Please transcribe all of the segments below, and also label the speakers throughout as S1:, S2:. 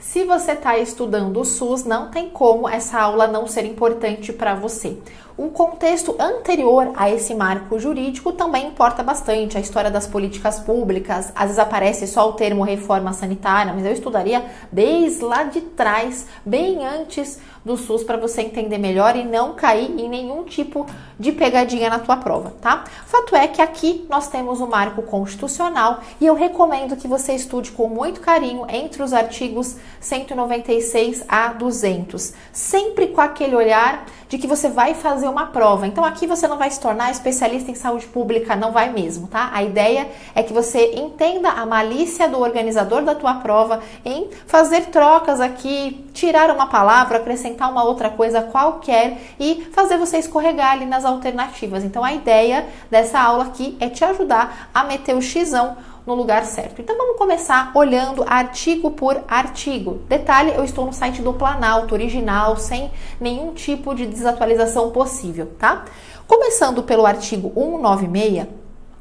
S1: Se você está estudando o SUS, não tem como essa aula não ser importante para você. O contexto anterior a esse marco jurídico também importa bastante, a história das políticas públicas, às vezes aparece só o termo reforma sanitária, mas eu estudaria desde lá de trás, bem antes do SUS, para você entender melhor e não cair em nenhum tipo de pegadinha na tua prova, tá? Fato é que aqui nós temos o marco constitucional e eu recomendo que você estude com muito carinho entre os artigos 196 a 200, sempre com aquele olhar de que você vai fazer uma prova. Então aqui você não vai se tornar especialista em saúde pública, não vai mesmo, tá? A ideia é que você entenda a malícia do organizador da tua prova em fazer trocas aqui, tirar uma palavra, acrescentar uma outra coisa qualquer e fazer você escorregar ali nas alternativas. Então a ideia dessa aula aqui é te ajudar a meter o xizão no lugar certo. Então vamos começar olhando artigo por artigo. Detalhe, eu estou no site do Planalto, original, sem nenhum tipo de desatualização possível, tá? Começando pelo artigo 196,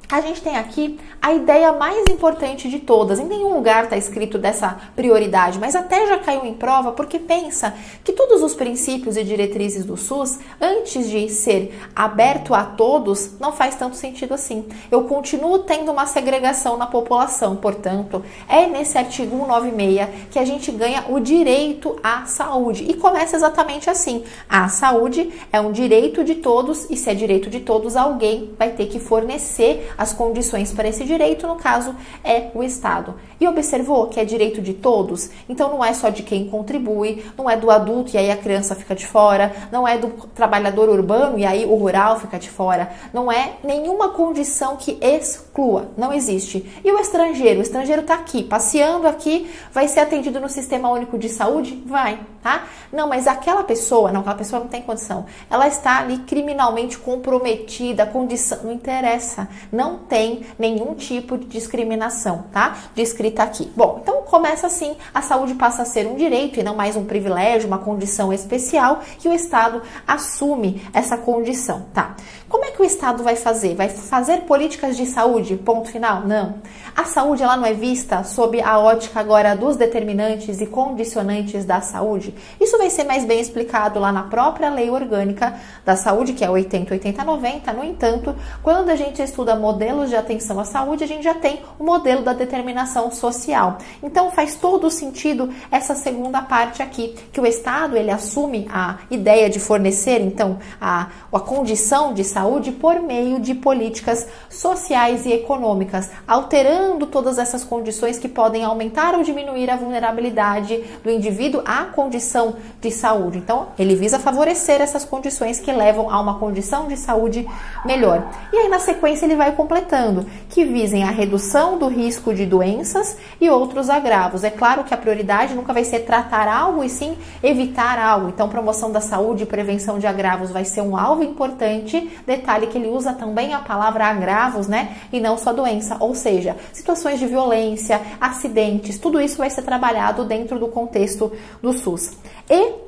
S1: a gente tem aqui a ideia mais importante de todas. Em nenhum lugar está escrito dessa prioridade, mas até já caiu em prova porque pensa que todos os princípios e diretrizes do SUS, antes de ser aberto a todos, não faz tanto sentido assim. Eu continuo tendo uma segregação na população, portanto, é nesse artigo 196 que a gente ganha o direito à saúde. E começa exatamente assim. A saúde é um direito de todos e se é direito de todos, alguém vai ter que fornecer as condições para esse direito, no caso, é o Estado. E observou que é direito de todos? Então não é só de quem contribui, não é do adulto e aí a criança fica de fora, não é do trabalhador urbano e aí o rural fica de fora, não é nenhuma condição que exclua, não existe. E o estrangeiro está aqui, passeando aqui, vai ser atendido no Sistema Único de Saúde? Vai, tá? Não, mas aquela pessoa não tem condição, ela está ali criminalmente comprometida, a condição, não interessa, não tem nenhum tipo de discriminação, tá? Descrita aqui. Bom, então começa assim, a saúde passa a ser um direito e não mais um privilégio, uma condição especial, e o Estado assume essa condição, tá? Como é que o Estado vai fazer? Vai fazer políticas de saúde? Ponto final? Não. A saúde, ela não é vista sob a ótica agora dos determinantes e condicionantes da saúde? Isso vai ser mais bem explicado lá na própria Lei Orgânica da Saúde, que é 80, 80, 90. No entanto, quando a gente estuda modelos de atenção à saúde, a gente já tem o modelo da determinação social. Então, faz todo sentido essa segunda parte aqui, que o Estado, ele assume a ideia de fornecer, então, a condição de saúde por meio de políticas sociais e econômicas, alterando todas essas condições que podem aumentar ou diminuir a vulnerabilidade do indivíduo à condição de saúde. Então, ele visa favorecer essas condições que levam a uma condição de saúde melhor. E aí, na sequência, ele vai completando, que visem a redução do risco de doenças e outros agravos. É claro que a prioridade nunca vai ser tratar algo e sim evitar algo. Então, promoção da saúde e prevenção de agravos vai ser um alvo importante. Detalhe que ele usa também a palavra agravos, né? E não só doença. Ou seja, situações de violência, acidentes, tudo isso vai ser trabalhado dentro do contexto do SUS. E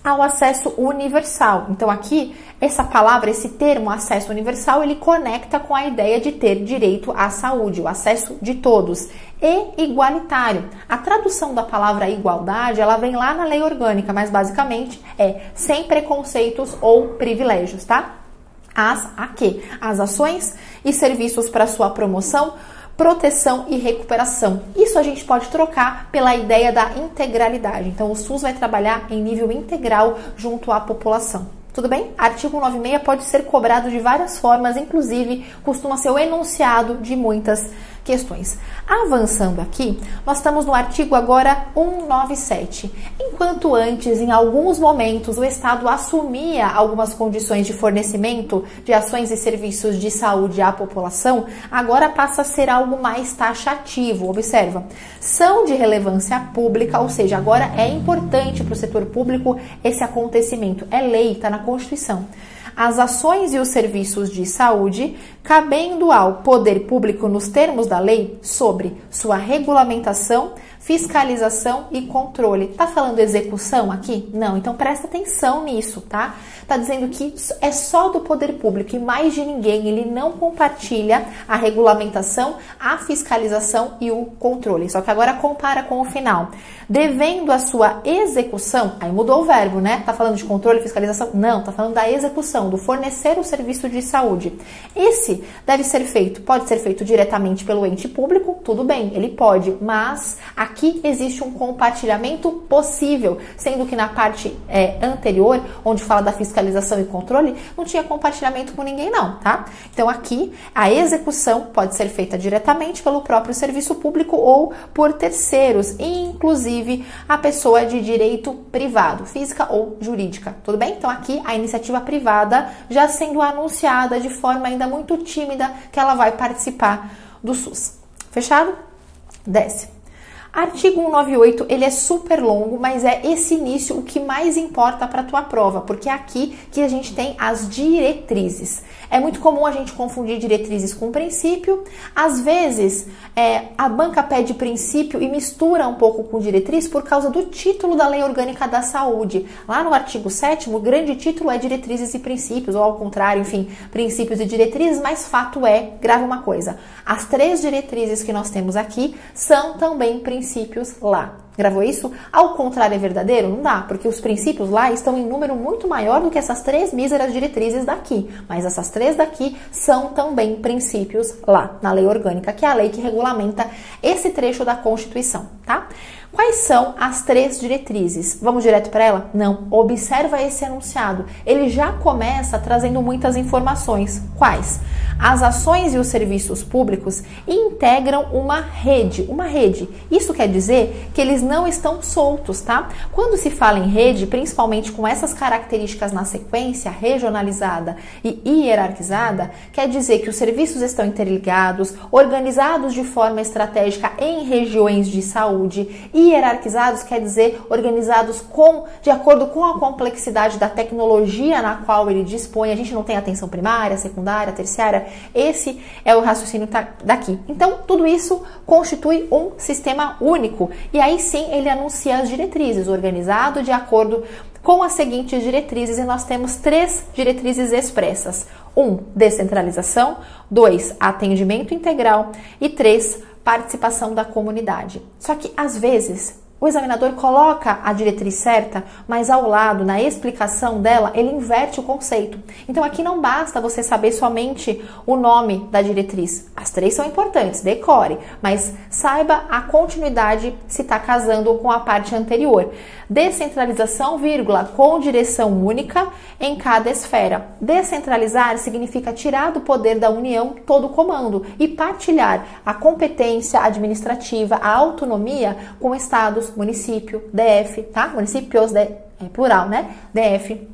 S1: ao acesso universal. Então aqui, essa palavra, esse termo acesso universal, ele conecta com a ideia de ter direito à saúde, o acesso de todos. E igualitário. A tradução da palavra igualdade, ela vem lá na Lei Orgânica, mas basicamente é sem preconceitos ou privilégios, tá? As ações e serviços para sua promoção, proteção e recuperação. Isso a gente pode trocar pela ideia da integralidade. Então, o SUS vai trabalhar em nível integral junto à população. Tudo bem? Artigo 196 pode ser cobrado de várias formas, inclusive costuma ser o enunciado de muitas questões. Avançando aqui, nós estamos no artigo agora 197. Enquanto antes, em alguns momentos, o Estado assumia algumas condições de fornecimento de ações e serviços de saúde à população, agora passa a ser algo mais taxativo. Observa, são de relevância pública, ou seja, agora é importante para o setor público esse acontecimento. É lei, está na Constituição. As ações e os serviços de saúde, cabendo ao poder público nos termos da lei sobre sua regulamentação, fiscalização e controle. Tá falando execução aqui? Não, então presta atenção nisso, tá? Tá dizendo que é só do poder público e mais de ninguém, ele não compartilha a regulamentação, a fiscalização e o controle. Só que agora compara com o final. Devendo a sua execução, aí mudou o verbo, né? Tá falando de controle e fiscalização? Não, tá falando da execução, do fornecer o serviço de saúde. Esse deve ser feito, pode ser feito diretamente pelo ente público, tudo bem, ele pode, mas aqui existe um compartilhamento possível, sendo que na parte anterior, onde fala da fiscalização e controle, não tinha compartilhamento com ninguém não, tá? Então aqui a execução pode ser feita diretamente pelo próprio serviço público ou por terceiros, inclusive a pessoa de direito privado, física ou jurídica, tudo bem? Então aqui a iniciativa privada já sendo anunciada de forma ainda muito tímida que ela vai participar do SUS. Fechado? Desce. Artigo 198, ele é super longo, mas é esse início o que mais importa para a tua prova, porque é aqui que a gente tem as diretrizes. É muito comum a gente confundir diretrizes com princípio. Às vezes, a banca pede princípio e mistura um pouco com diretriz por causa do título da Lei Orgânica da Saúde. Lá no artigo 7º, o grande título é diretrizes e princípios, ou ao contrário, enfim, princípios e diretrizes, mas fato é, grave uma coisa, as 3 diretrizes que nós temos aqui são também princípios lá. Gravou isso? Ao contrário, é verdadeiro? Não dá, porque os princípios lá estão em número muito maior do que essas 3 míseras diretrizes daqui. Mas essas 3 daqui são também princípios lá, na lei orgânica, que é a lei que regulamenta esse trecho da Constituição, tá? Quais são as 3 diretrizes? Vamos direto para ela? Não. Observa esse enunciado. Ele já começa trazendo muitas informações. Quais? As ações e os serviços públicos integram uma rede. Uma rede. Isso quer dizer que eles não estão soltos, tá? Quando se fala em rede, principalmente com essas características na sequência, regionalizada e hierarquizada, quer dizer que os serviços estão interligados, organizados de forma estratégica em regiões de saúde. Hierarquizados quer dizer organizados de acordo com a complexidade da tecnologia na qual ele dispõe. A gente não tem atenção primária, secundária, terciária. Esse é o raciocínio daqui. Então, tudo isso constitui um sistema único. E aí sim, ele anuncia as diretrizes, organizado de acordo com as seguintes diretrizes. E nós temos 3 diretrizes expressas. 1, descentralização. 2, atendimento integral. E 3, participação da comunidade. Só que, às vezes, o examinador coloca a diretriz certa, mas ao lado, na explicação dela, ele inverte o conceito. Então, aqui não basta você saber somente o nome da diretriz. As 3 são importantes, decore, mas saiba a continuidade se está casando com a parte anterior. Descentralização, vírgula, com direção única em cada esfera. Descentralizar significa tirar do poder da União todo o comando e partilhar a competência administrativa, a autonomia com estados, município, DF, tá? Municípios, plural, né? DF.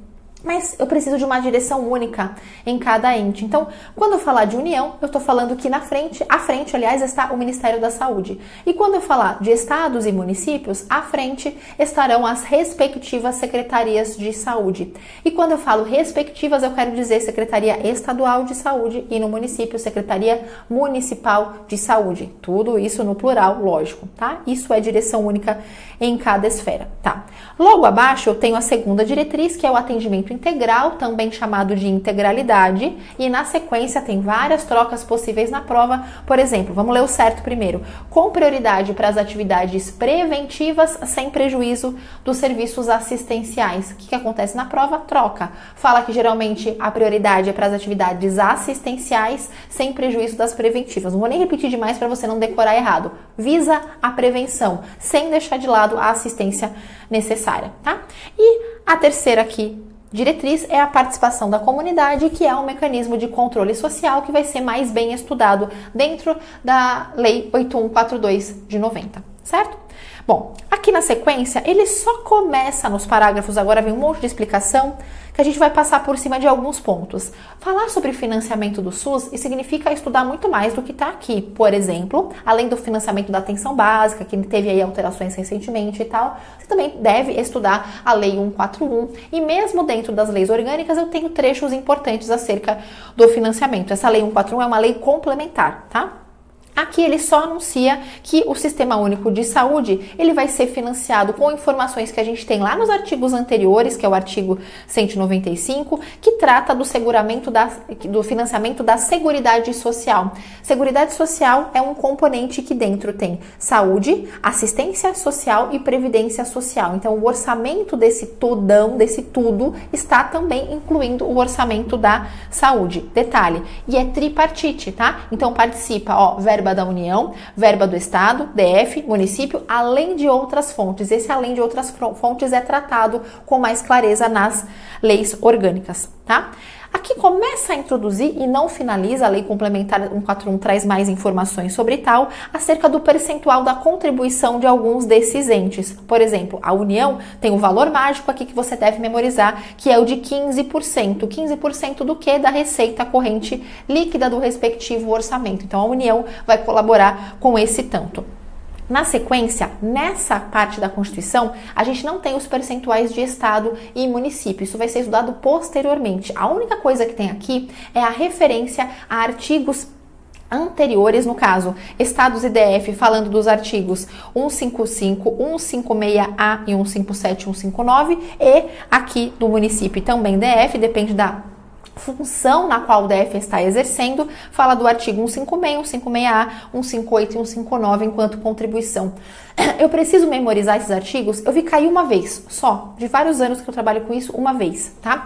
S1: Mas eu preciso de uma direção única em cada ente. Então, quando eu falar de união, eu estou falando que à frente, aliás, está o Ministério da Saúde. E quando eu falar de estados e municípios, à frente estarão as respectivas secretarias de saúde. E quando eu falo respectivas, eu quero dizer Secretaria Estadual de Saúde e no município, Secretaria Municipal de Saúde. Tudo isso no plural, lógico, tá? Isso é direção única em cada esfera, tá? Logo abaixo, eu tenho a segunda diretriz, que é o atendimento integral, também chamado de integralidade, e na sequência tem várias trocas possíveis na prova. Por exemplo, vamos ler o certo primeiro. Com prioridade para as atividades preventivas, sem prejuízo dos serviços assistenciais. O que acontece na prova? Troca. Fala que geralmente a prioridade é para as atividades assistenciais, sem prejuízo das preventivas. Não vou nem repetir demais para você não decorar errado. Visa a prevenção, sem deixar de lado a assistência necessária, tá? E a terceira aqui, diretriz, é a participação da comunidade, que é um mecanismo de controle social que vai ser mais bem estudado dentro da Lei 8142 de 90, certo? Bom, aqui na sequência, ele só começa nos parágrafos, agora vem um monte de explicação, que a gente vai passar por cima de alguns pontos. Falar sobre financiamento do SUS significa estudar muito mais do que está aqui. Por exemplo, além do financiamento da atenção básica, que teve aí alterações recentemente e tal, você também deve estudar a Lei 141. E mesmo dentro das leis orgânicas, eu tenho trechos importantes acerca do financiamento. Essa Lei 141 é uma lei complementar, tá? Aqui ele só anuncia que o Sistema Único de Saúde ele vai ser financiado com informações que a gente tem lá nos artigos anteriores, que é o artigo 195, que trata do do financiamento da Seguridade Social. Seguridade Social é um componente que dentro tem saúde, assistência social e previdência social. Então o orçamento desse todão, desse tudo, está também incluindo o orçamento da saúde. Detalhe, e é tripartite, tá? Então participa, ó, verba da União, verba do Estado, DF, município, além de outras fontes. Esse além de outras fontes é tratado com mais clareza nas leis orgânicas, tá? Aqui começa a introduzir e não finaliza, a Lei Complementar 141 traz mais informações sobre tal, acerca do percentual da contribuição de alguns desses entes. Por exemplo, a União tem o valor mágico aqui que você deve memorizar, que é o de 15%. 15% do que? Da receita corrente líquida do respectivo orçamento. Então, a União vai colaborar com esse tanto. Na sequência, nessa parte da Constituição, a gente não tem os percentuais de Estado e município. Isso vai ser estudado posteriormente. A única coisa que tem aqui é a referência a artigos anteriores, no caso, Estados e DF, falando dos artigos 155, 156A e 157 e 159, e aqui do município também DF, depende da função na qual o DF está exercendo, fala do artigo 156, 156A, 158 e 159 enquanto contribuição. Eu preciso memorizar esses artigos? Eu vi cair uma vez, só, de vários anos que eu trabalho com isso, uma vez, tá?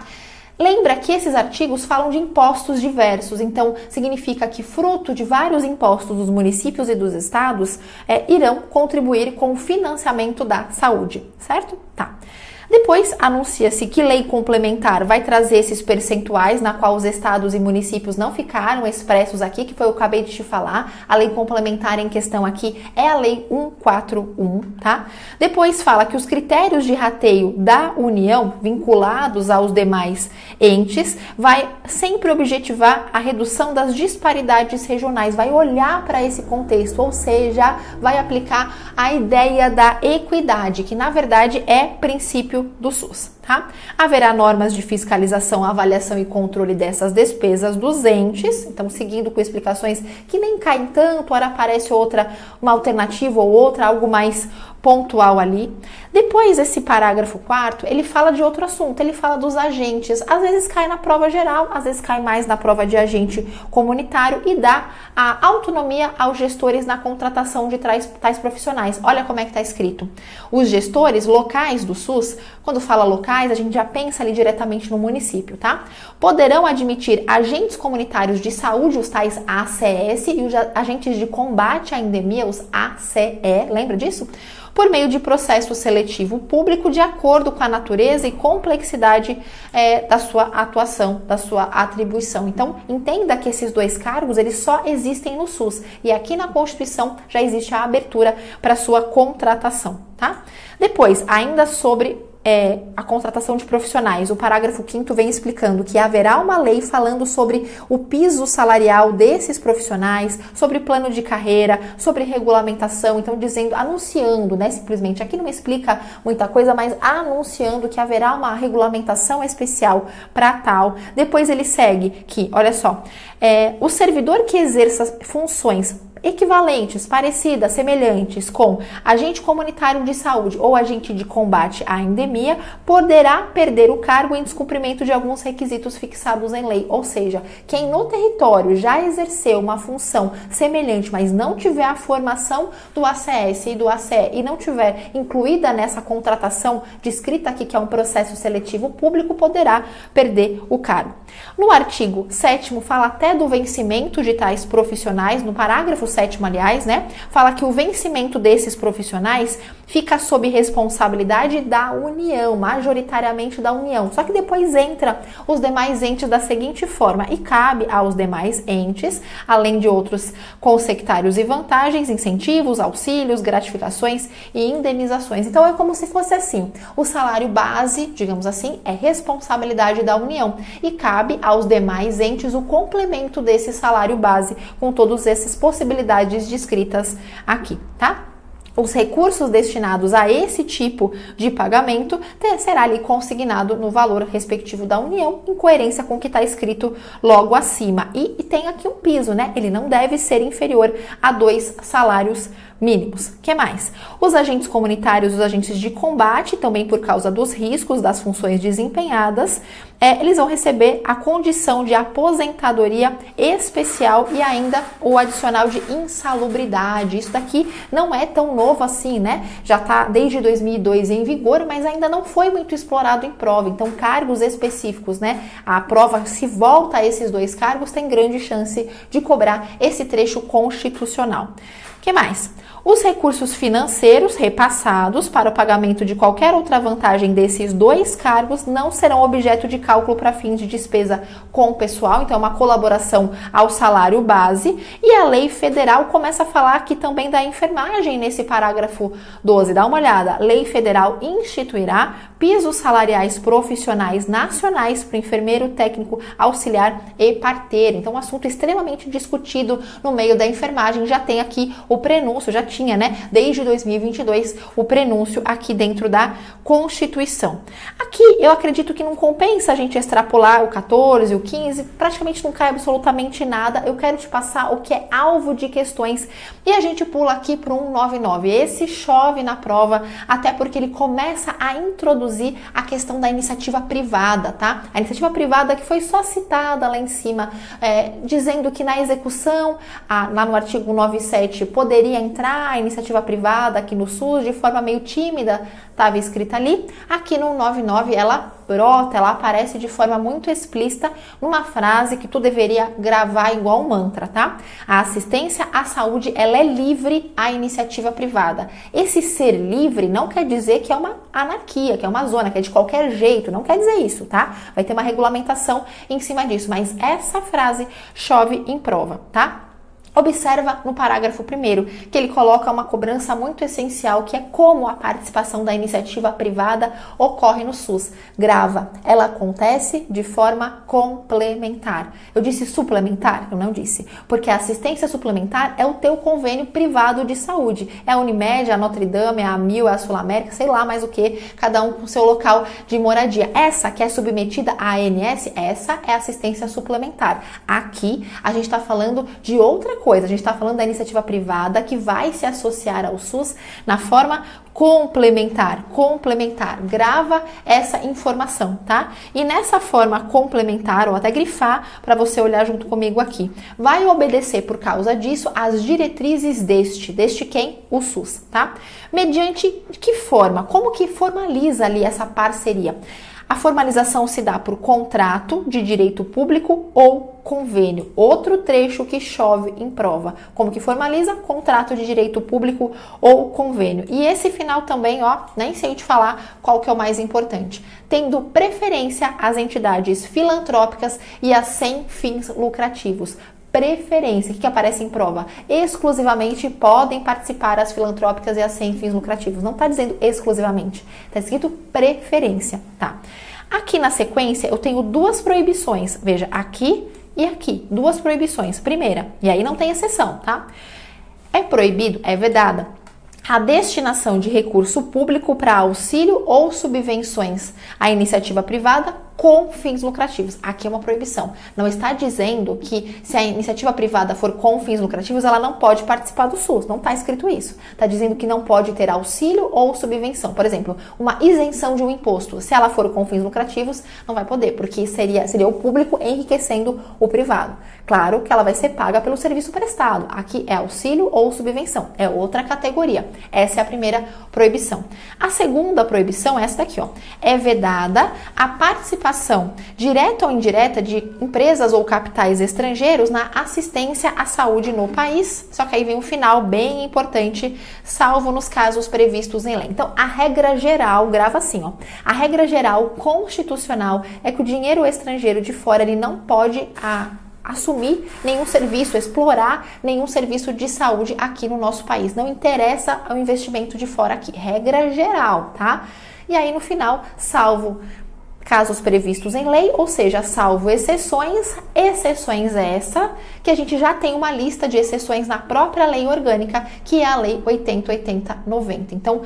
S1: Lembra que esses artigos falam de impostos diversos, então significa que fruto de vários impostos dos municípios e dos estados irão contribuir com o financiamento da saúde, certo? Tá. Depois, anuncia-se que lei complementar vai trazer esses percentuais na qual os estados e municípios não ficaram expressos aqui, que foi o que eu acabei de te falar. A lei complementar em questão aqui é a Lei 141, tá? Depois fala que os critérios de rateio da União, vinculados aos demais entes, vai sempre objetivar a redução das disparidades regionais, vai olhar para esse contexto, ou seja, vai aplicar a ideia da equidade, que na verdade é princípio do SUS, tá? Haverá normas de fiscalização, avaliação e controle dessas despesas dos entes, então seguindo com explicações que nem caem tanto, ora aparece outra, uma alternativa ou outra, algo mais pontual ali. Depois, esse parágrafo 4º, ele fala de outro assunto, ele fala dos agentes, às vezes cai na prova geral, às vezes cai mais na prova de agente comunitário e dá a autonomia aos gestores na contratação de tais profissionais. Olha como é que está escrito. Os gestores locais do SUS, quando fala locais, a gente já pensa ali diretamente no município, tá? Poderão admitir agentes comunitários de saúde, os tais ACS, e os agentes de combate à endemia, os ACE, lembra disso? Por meio de processo seletivo público de acordo com a natureza e complexidade da sua atuação, da sua atribuição. Então, entenda que esses dois cargos, eles só existem no SUS e aqui na Constituição já existe a abertura para sua contratação, tá? Depois, ainda sobre a contratação de profissionais. O parágrafo 5º vem explicando que haverá uma lei falando sobre o piso salarial desses profissionais, sobre plano de carreira, sobre regulamentação, então dizendo, anunciando, né, simplesmente, aqui não explica muita coisa, mas anunciando que haverá uma regulamentação especial para tal. Depois ele segue que, olha só, o servidor que exerça funções equivalentes, parecidas, semelhantes com agente comunitário de saúde ou agente de combate à endemia, poderá perder o cargo em descumprimento de alguns requisitos fixados em lei. Ou seja, quem no território já exerceu uma função semelhante, mas não tiver a formação do ACS e do ACE e não tiver incluída nessa contratação descrita aqui, que é um processo seletivo público, poderá perder o cargo. No artigo 7º fala até do vencimento de tais profissionais, no parágrafo 7º, aliás, né, fala que o vencimento desses profissionais fica sob responsabilidade da União, majoritariamente da União. Só que depois entra os demais entes da seguinte forma, e cabe aos demais entes, além de outros consectários e vantagens, incentivos, auxílios, gratificações e indenizações. Então é como se fosse assim, o salário base, digamos assim, é responsabilidade da União e cabe aos demais entes o complemento desse salário base com todas essas possibilidades descritas aqui, tá? os recursos destinados a esse tipo de pagamento será ali consignado no valor respectivo da União, em coerência com o que está escrito logo acima. E tem aqui um piso, né? Ele não deve ser inferior a 2 salários mínimos. O que mais? Os agentes comunitários, os agentes de combate, também por causa dos riscos das funções desempenhadas, eles vão receber a condição de aposentadoria especial e ainda o adicional de insalubridade. Isso daqui não é tão novo assim, né? Já está desde 2002 em vigor, mas ainda não foi muito explorado em prova. Então, cargos específicos, né? A prova, se volta a esses 2 cargos, tem grande chance de cobrar esse trecho constitucional. O que mais? Os recursos financeiros repassados para o pagamento de qualquer outra vantagem desses 2 cargos não serão objeto de cálculo para fins de despesa com o pessoal, então é uma colaboração ao salário base. E a lei federal começa a falar aqui também da enfermagem nesse parágrafo 12. Dá uma olhada. Lei federal instituirá pisos salariais profissionais nacionais para o enfermeiro, técnico, auxiliar e parteiro. Então, um assunto extremamente discutido no meio da enfermagem. Já tem aqui o prenúncio, já tinha, né, desde 2022, o prenúncio aqui dentro da Constituição. Aqui, eu acredito que não compensa a gente extrapolar o 14, o 15, praticamente não cai absolutamente nada. Eu quero te passar o que é alvo de questões e a gente pula aqui para o 199. Esse chove na prova, até porque ele começa a introduzir a questão da iniciativa privada, tá? A iniciativa privada que foi só citada lá em cima, dizendo que na execução, lá no artigo 97, poderia entrar a iniciativa privada aqui no SUS de forma meio tímida, estava escrita ali. Aqui no 99 ela brota, ela aparece de forma muito explícita numa frase que tu deveria gravar igual um mantra, tá? A assistência à saúde, ela é livre à iniciativa privada. Esse ser livre não quer dizer que é uma anarquia, que é uma zona, que é de qualquer jeito, não quer dizer isso, tá? Vai ter uma regulamentação em cima disso, mas essa frase chove em prova, tá? Observa no parágrafo 1º que ele coloca uma cobrança muito essencial, que é como a participação da iniciativa privada ocorre no SUS. Grava, ela acontece de forma complementar. Eu disse suplementar? Eu não disse. Porque a assistência suplementar é o teu convênio privado de saúde. É a Unimed, a Notre Dame, a Amil, a Sul América, sei lá mais o que, cada um com o seu local de moradia. Essa que é submetida à ANS, essa é assistência suplementar. Aqui a gente está falando de outra coisa. A gente está falando da iniciativa privada que vai se associar ao SUS na forma complementar. Grava essa informação, tá? E nessa forma complementar, ou até grifar para você olhar junto comigo aqui, vai obedecer por causa disso às diretrizes deste quem? O SUS, tá? Mediante que forma? Como que formaliza ali essa parceria? A formalização se dá por contrato de direito público ou convênio. Outro trecho que chove em prova. Como que formaliza? Contrato de direito público ou convênio. E esse final também, ó, nem sei te falar qual que é o mais importante. Tendo preferência às entidades filantrópicas e às sem fins lucrativos. Preferência, o que aparece em prova? Exclusivamente podem participar as filantrópicas e as sem fins lucrativos. Não está dizendo exclusivamente, está escrito preferência, tá? Aqui na sequência eu tenho 2 proibições, veja, aqui e aqui, 2 proibições. Primeira, e aí não tem exceção, tá? É proibido, é vedada a destinação de recurso público para auxílio ou subvenções à iniciativa privada com fins lucrativos. Aqui é uma proibição. Não está dizendo que se a iniciativa privada for com fins lucrativos, ela não pode participar do SUS. Não está escrito isso. Está dizendo que não pode ter auxílio ou subvenção. Por exemplo, uma isenção de um imposto. Se ela for com fins lucrativos, não vai poder, porque seria o público enriquecendo o privado. Claro que ela vai ser paga pelo serviço prestado. Aqui é auxílio ou subvenção. É outra categoria. Essa é a primeira proibição. A segunda proibição é essa daqui, ó. É vedada a participação direta ou indireta de empresas ou capitais estrangeiros na assistência à saúde no país. Só que aí vem um final bem importante, salvo nos casos previstos em lei. Então, a regra geral, grava assim, ó. A regra geral constitucional é que o dinheiro estrangeiro de fora ele não pode assumir nenhum serviço, explorar nenhum serviço de saúde aqui no nosso país. Não interessa o investimento de fora aqui. Regra geral, tá? E aí no final, salvo casos previstos em lei, ou seja, salvo exceções essa, que a gente já tem uma lista de exceções na própria lei orgânica, que é a lei 80/80/90. Então,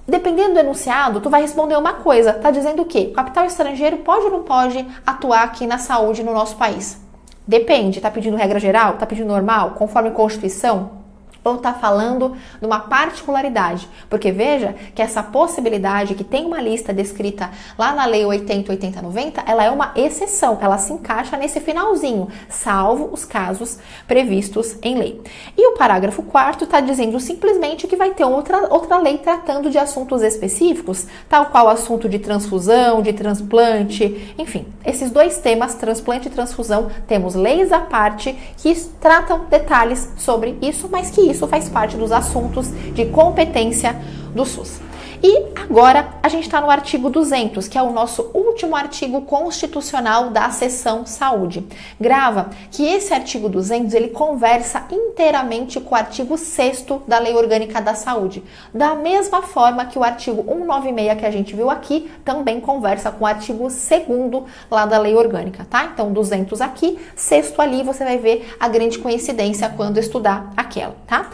S1: dependendo do enunciado, tu vai responder uma coisa, tá dizendo o quê? O capital estrangeiro pode ou não pode atuar aqui na saúde no nosso país? Depende, tá pedindo regra geral, tá pedindo normal, conforme Constituição? Ou está falando de uma particularidade, porque veja que essa possibilidade que tem uma lista descrita lá na lei 80/80/90, ela é uma exceção, ela se encaixa nesse finalzinho, salvo os casos previstos em lei. E o parágrafo 4º está dizendo simplesmente que vai ter outra lei tratando de assuntos específicos, tal qual o assunto de transfusão, de transplante, enfim, esses dois temas, transplante e transfusão, temos leis à parte que tratam detalhes sobre isso, mas que isso faz parte dos assuntos de competência do SUS. E agora a gente está no artigo 200, que é o nosso último artigo constitucional da seção saúde. Grava que esse artigo 200 ele conversa inteiramente com o artigo 6º da Lei Orgânica da Saúde. Da mesma forma que o artigo 196 que a gente viu aqui também conversa com o artigo 2º lá da Lei Orgânica, tá? Então 200 aqui, 6º ali, você vai ver a grande coincidência quando estudar aquela, tá?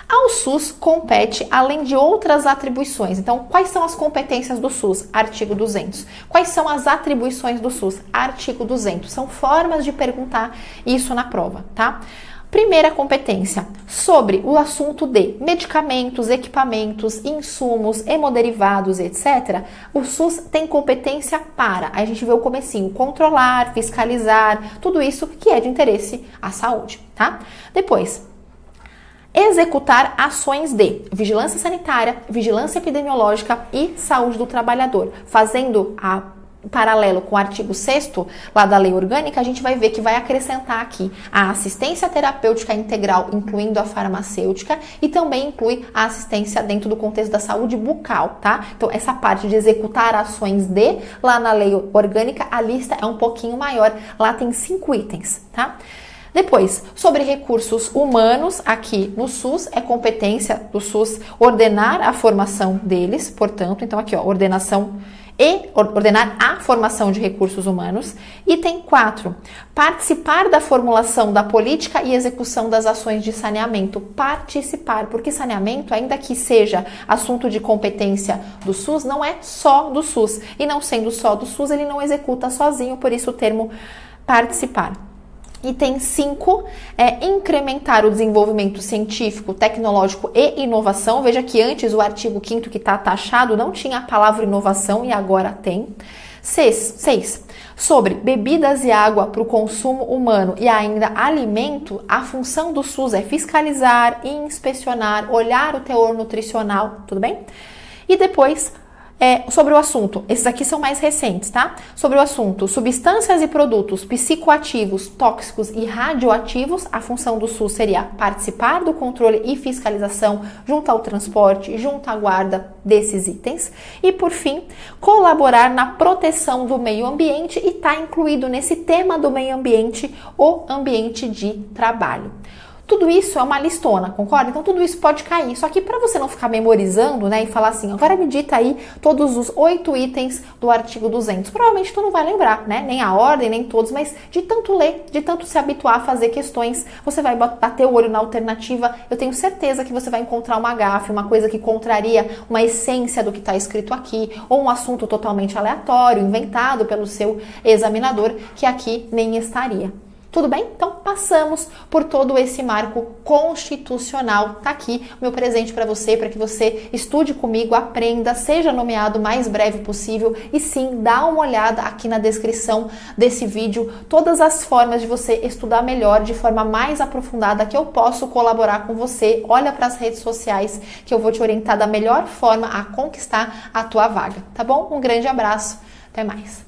S1: Ao SUS compete, além de outras atribuições. Então, quais são as competências do SUS? Artigo 200. Quais são as atribuições do SUS? Artigo 200. São formas de perguntar isso na prova, tá? Primeira competência, sobre o assunto de medicamentos, equipamentos, insumos, hemoderivados, etc. O SUS tem competência para, aí a gente vê o comecinho, controlar, fiscalizar, tudo isso que é de interesse à saúde, tá? Depois, executar ações de vigilância sanitária, vigilância epidemiológica e saúde do trabalhador. Fazendo paralelo com o artigo 6º lá da Lei Orgânica, a gente vai ver que vai acrescentar aqui a assistência terapêutica integral, incluindo a farmacêutica, e também inclui a assistência dentro do contexto da saúde bucal, tá? Então, essa parte de executar ações de, lá na Lei Orgânica, a lista é um pouquinho maior, lá tem 5 itens, tá? Depois, sobre recursos humanos, aqui no SUS, é competência do SUS ordenar a formação deles, portanto, então aqui ó, ordenar a formação de recursos humanos. Item 4, participar da formulação da política e execução das ações de saneamento. Participar, porque saneamento, ainda que seja assunto de competência do SUS, não é só do SUS. E não sendo só do SUS, ele não executa sozinho, por isso o termo participar. Item 5 é incrementar o desenvolvimento científico, tecnológico e inovação. Veja que antes o artigo 5º que está taxado não tinha a palavra inovação e agora tem. 6. Sobre bebidas e água para o consumo humano e ainda alimento, a função do SUS é fiscalizar, inspecionar, olhar o teor nutricional, tudo bem? E depois, sobre o assunto, esses aqui são mais recentes, tá? Sobre o assunto, substâncias e produtos psicoativos, tóxicos e radioativos, a função do SUS seria participar do controle e fiscalização junto ao transporte, junto à guarda desses itens. E, por fim, colaborar na proteção do meio ambiente e está incluído nesse tema do meio ambiente o ambiente de trabalho. Tudo isso é uma listona, concorda? Então tudo isso pode cair. Só que para você não ficar memorizando, né, e falar assim, agora me dita aí todos os 8 itens do artigo 200. Provavelmente tu não vai lembrar, né? Nem a ordem, nem todos, mas de tanto ler, de tanto se habituar a fazer questões, você vai bater o olho na alternativa. Eu tenho certeza que você vai encontrar uma gafe, uma coisa que contraria uma essência do que está escrito aqui, ou um assunto totalmente aleatório, inventado pelo seu examinador, que aqui nem estaria. Tudo bem? Então passamos por todo esse marco constitucional. Tá aqui o meu presente para que você estude comigo, aprenda, seja nomeado o mais breve possível e sim, dá uma olhada aqui na descrição desse vídeo, todas as formas de você estudar melhor, de forma mais aprofundada, que eu posso colaborar com você. Olha para as redes sociais que eu vou te orientar da melhor forma a conquistar a tua vaga, tá bom? Um grande abraço, até mais.